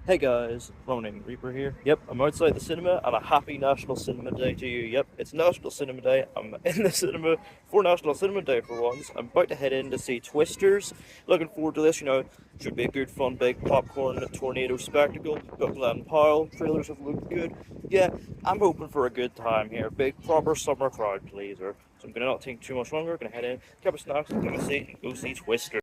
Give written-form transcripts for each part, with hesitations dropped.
Hey guys, Ronin Reaper here. Yep, I'm outside the cinema and a happy National Cinema Day to you. Yep, it's National Cinema Day. I'm in the cinema for National Cinema Day for once. I'm about to head in to see Twisters. Looking forward to this, should be a good fun big popcorn tornado spectacle. Got Glenn Powell, trailers have looked good. Yeah, I'm hoping for a good time here. Big proper summer crowd pleaser. So I'm gonna not take too much longer, gonna head in, grab a snack, grab a seat, and go see Twisters.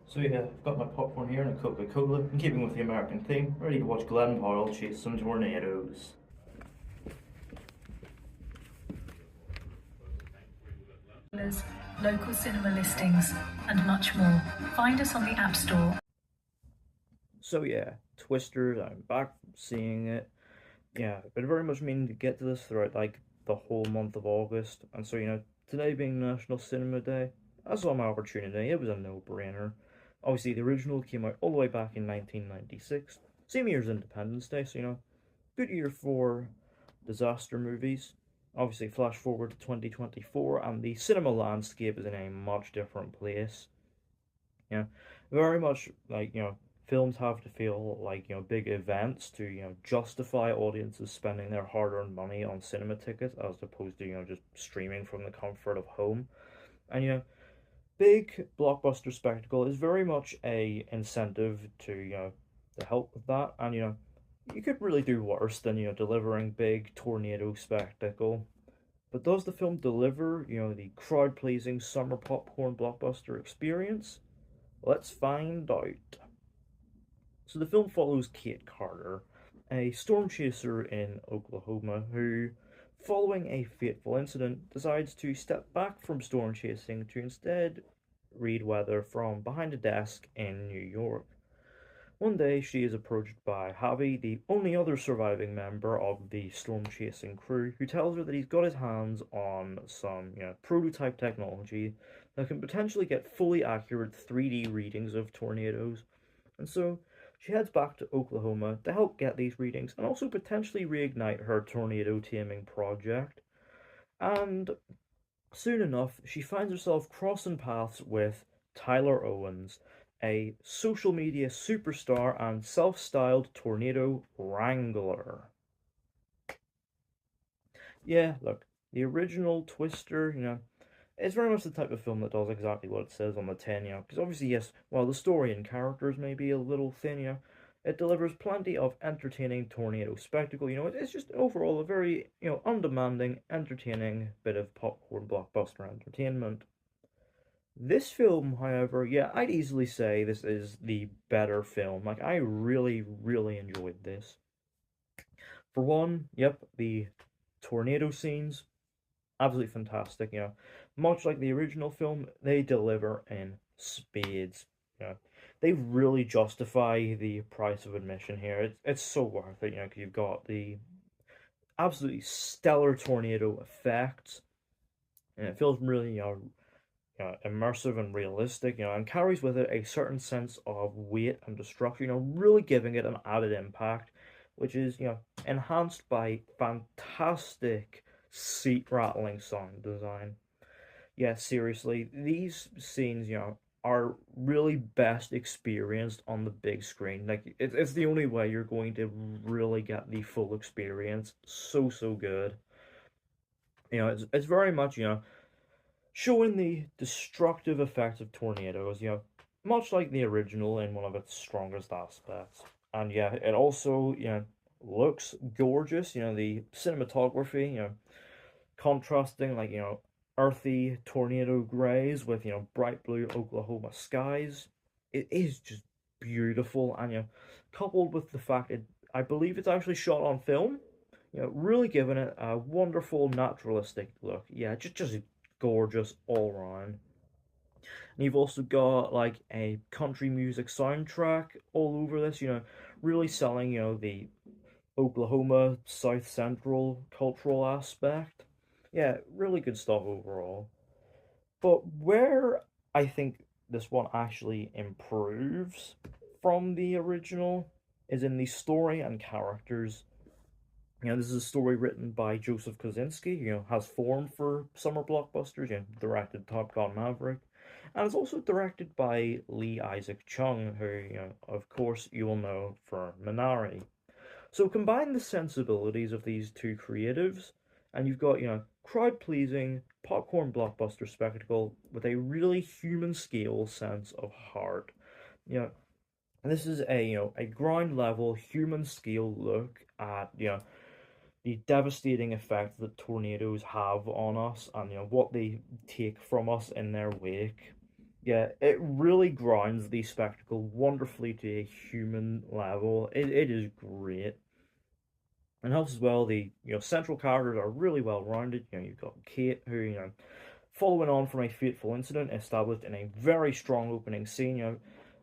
So yeah, I've got my popcorn here and a Coca-Cola, in keeping with the American theme, ready to watch Glenn Powell chase some tornadoes. Local cinema listings, and much more. Find us on the App Store. So yeah, Twisters, I'm back from seeing it. Yeah, I've been very much meaning to get to this throughout like the whole month of August, and so today being National Cinema Day, I saw my opportunity. It was a no-brainer. Obviously, the original came out all the way back in 1996, same year as Independence Day, so good year for disaster movies. Obviously, flash forward to 2024, and the cinema landscape is in a much different place. Very much like, films have to feel like, big events to, justify audiences spending their hard-earned money on cinema tickets as opposed to, just streaming from the comfort of home. And, big blockbuster spectacle is very much a incentive to, to help with that. And, you could really do worse than, delivering big tornado spectacle. But does the film deliver, the crowd-pleasing summer popcorn blockbuster experience? Let's find out. So the film follows Kate Carter, a storm chaser in Oklahoma who, following a fateful incident, decides to step back from storm chasing to instead read weather from behind a desk in New York. One day she is approached by Javi, the only other surviving member of the storm chasing crew, who tells her that he's got his hands on some, prototype technology that can potentially get fully accurate 3D readings of tornadoes. And so she heads back to Oklahoma to help get these readings and also potentially reignite her tornado taming project. And soon enough, she finds herself crossing paths with Tyler Owens, a social media superstar and self-styled tornado wrangler. Yeah, look, the original Twister, it's very much the type of film that does exactly what it says on the tin, because obviously, yes, while the story and characters may be a little thin, it delivers plenty of entertaining tornado spectacle. It's just overall a very, undemanding, entertaining bit of popcorn blockbuster entertainment. This film, however, yeah, I'd easily say this is the better film. Like, I really, really enjoyed this. For one, yep, the tornado scenes, absolutely fantastic. Much like the original film, they deliver in spades. They really justify the price of admission here. It's so worth it. Because you've got the absolutely stellar tornado effects, and it feels really immersive and realistic. And carries with it a certain sense of weight and destruction. Really giving it an added impact, which is enhanced by fantastic seat rattling sound design. Yeah, seriously, these scenes, are really best experienced on the big screen. Like, it's the only way you're going to really get the full experience. So, so good. It's very much, showing the destructive effects of tornadoes, much like the original in one of its strongest aspects. And yeah, it also, looks gorgeous. The cinematography, contrasting like, earthy tornado grays with, bright blue Oklahoma skies. It is just beautiful, and coupled with the fact I believe it's actually shot on film, really giving it a wonderful naturalistic look. Yeah, just gorgeous all around. And you've also got like a country music soundtrack all over this, really selling, the Oklahoma South Central cultural aspect. Yeah, really good stuff overall. But where I think this one actually improves from the original is in the story and characters. This is a story written by Joseph Kosinski, has formed for summer blockbusters, directed Top Gun Maverick. And it's also directed by Lee Isaac Chung, who, of course, you will know for Minari. So combine the sensibilities of these two creatives, and you've got, crowd-pleasing, popcorn blockbuster spectacle with a really human scale sense of heart. You know, this is a ground level human scale look at, the devastating effect that tornadoes have on us and what they take from us in their wake. Yeah, it really grounds the spectacle wonderfully to a human level. It is great. And helps as well. The central characters are really well rounded. You've got Kate, who following on from a fateful incident, established in a very strong opening scene.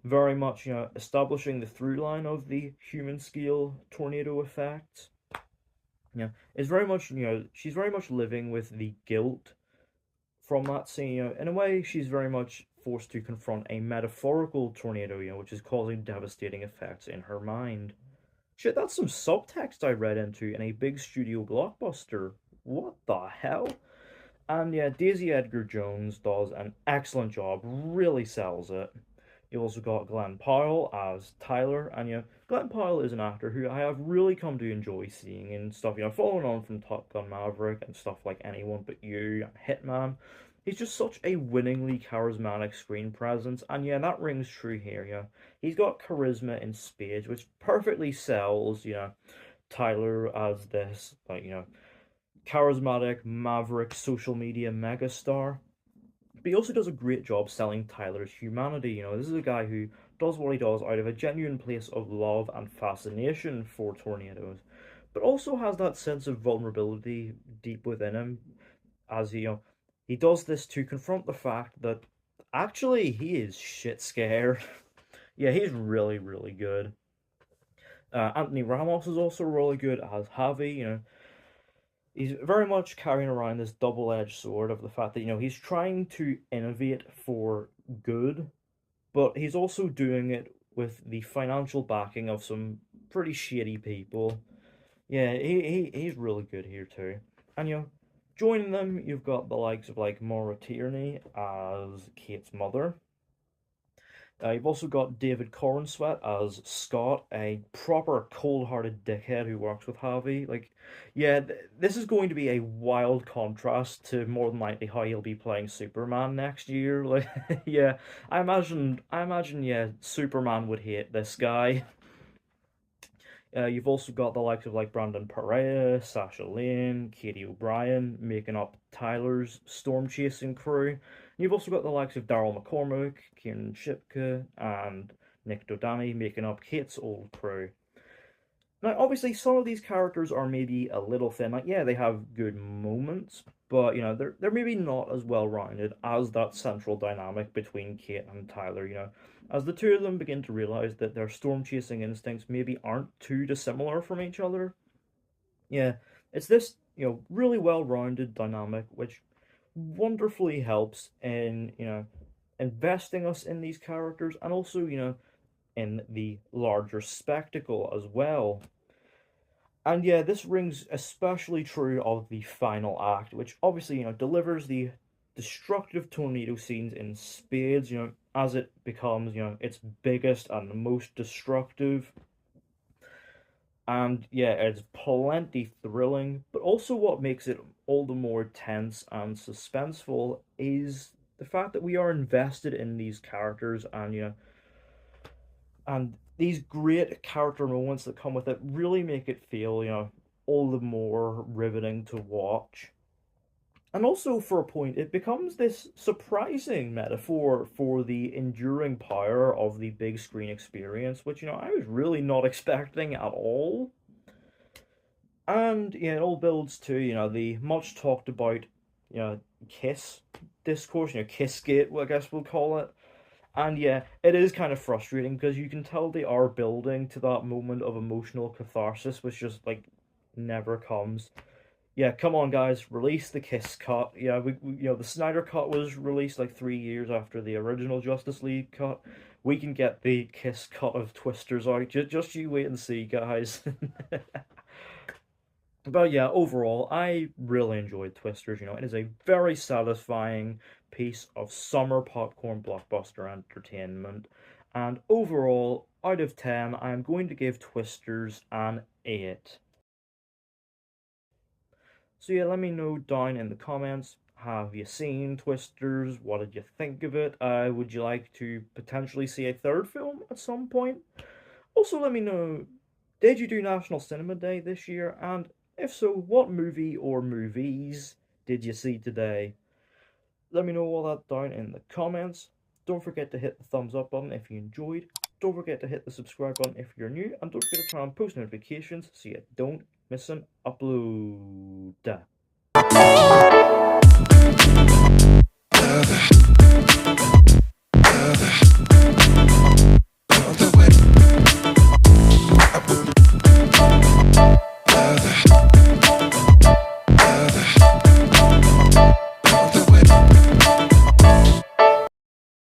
Very much establishing the through line of the human scale tornado effect. Is very much she's very much living with the guilt from that scene. In a way, she's very much forced to confront a metaphorical tornado, which is causing devastating effects in her mind. Shit, that's some subtext I read into in a big studio blockbuster. What the hell? And yeah, Daisy Edgar Jones does an excellent job, really sells it. You also got Glenn Powell as Tyler, and Glenn Powell is an actor who I have really come to enjoy seeing in stuff, following on from Top Gun Maverick and stuff like Anyone But You, Hitman. He's just such a winningly charismatic screen presence, and yeah, that rings true here, He's got charisma in spades, which perfectly sells, Tyler as this, like, charismatic, maverick social media megastar. But he also does a great job selling Tyler's humanity. This is a guy who does what he does out of a genuine place of love and fascination for tornadoes, but also has that sense of vulnerability deep within him, as he does this to confront the fact that actually he is shit scared. Yeah, he's really, really good. Anthony Ramos is also really good as Javi. He's very much carrying around this double-edged sword of the fact that he's trying to innovate for good, but he's also doing it with the financial backing of some pretty shady people. Yeah, he's really good here too. And joining them, you've got the likes of like Maura Tierney as Kate's mother. You've also got David Cornsweet as Scott, a proper cold-hearted dickhead who works with Harvey. Like, yeah, this is going to be a wild contrast to more than likely how he'll be playing Superman next year. Like, yeah, yeah, Superman would hate this guy. You've also got the likes of like Brandon Perea, Sasha Lane, Katie O'Brien making up Tyler's storm chasing crew. You've also got the likes of Daryl McCormack, Kieran Shipka, and Nick Dodani making up Kate's old crew. Now, obviously, some of these characters are maybe a little thin. Like, yeah, they have good moments, but they're maybe not as well rounded as that central dynamic between Kate and Tyler. As the two of them begin to realize that their storm chasing instincts maybe aren't too dissimilar from each other. Yeah, it's this really well rounded dynamic which wonderfully helps in investing us in these characters and also in the larger spectacle as well. And yeah, this rings especially true of the final act, which obviously, delivers the destructive tornado scenes in spades, as it becomes, its biggest and most destructive. And yeah, it's plenty thrilling, but also what makes it all the more tense and suspenseful is the fact that we are invested in these characters and, and these great character moments that come with it really make it feel, all the more riveting to watch. And also, for a point, it becomes this surprising metaphor for the enduring power of the big screen experience, which, I was really not expecting at all. And, yeah, it all builds to, the much talked about, Kiss discourse, Kissgate, I guess we'll call it. And yeah, it is kind of frustrating because you can tell they are building to that moment of emotional catharsis, which just like never comes. Yeah, come on, guys, release the Kiss cut. Yeah, the Snyder cut was released like 3 years after the original Justice League cut. We can get the Kiss cut of Twisters out. Just you wait and see, guys. But yeah, overall, I really enjoyed Twisters. It is a very satisfying piece of summer popcorn blockbuster entertainment. And overall, out of 10, I'm going to give Twisters an 8. So yeah, let me know down in the comments. Have you seen Twisters? What did you think of it? Would you like to potentially see a third film at some point? Also, let me know, did you do National Cinema Day this year? And if so, what movie or movies did you see today? Let me know all that down in the comments. Don't forget to hit the thumbs up button if you enjoyed. Don't forget to hit the subscribe button if you're new. And don't forget to turn on post notifications so you don't miss an upload.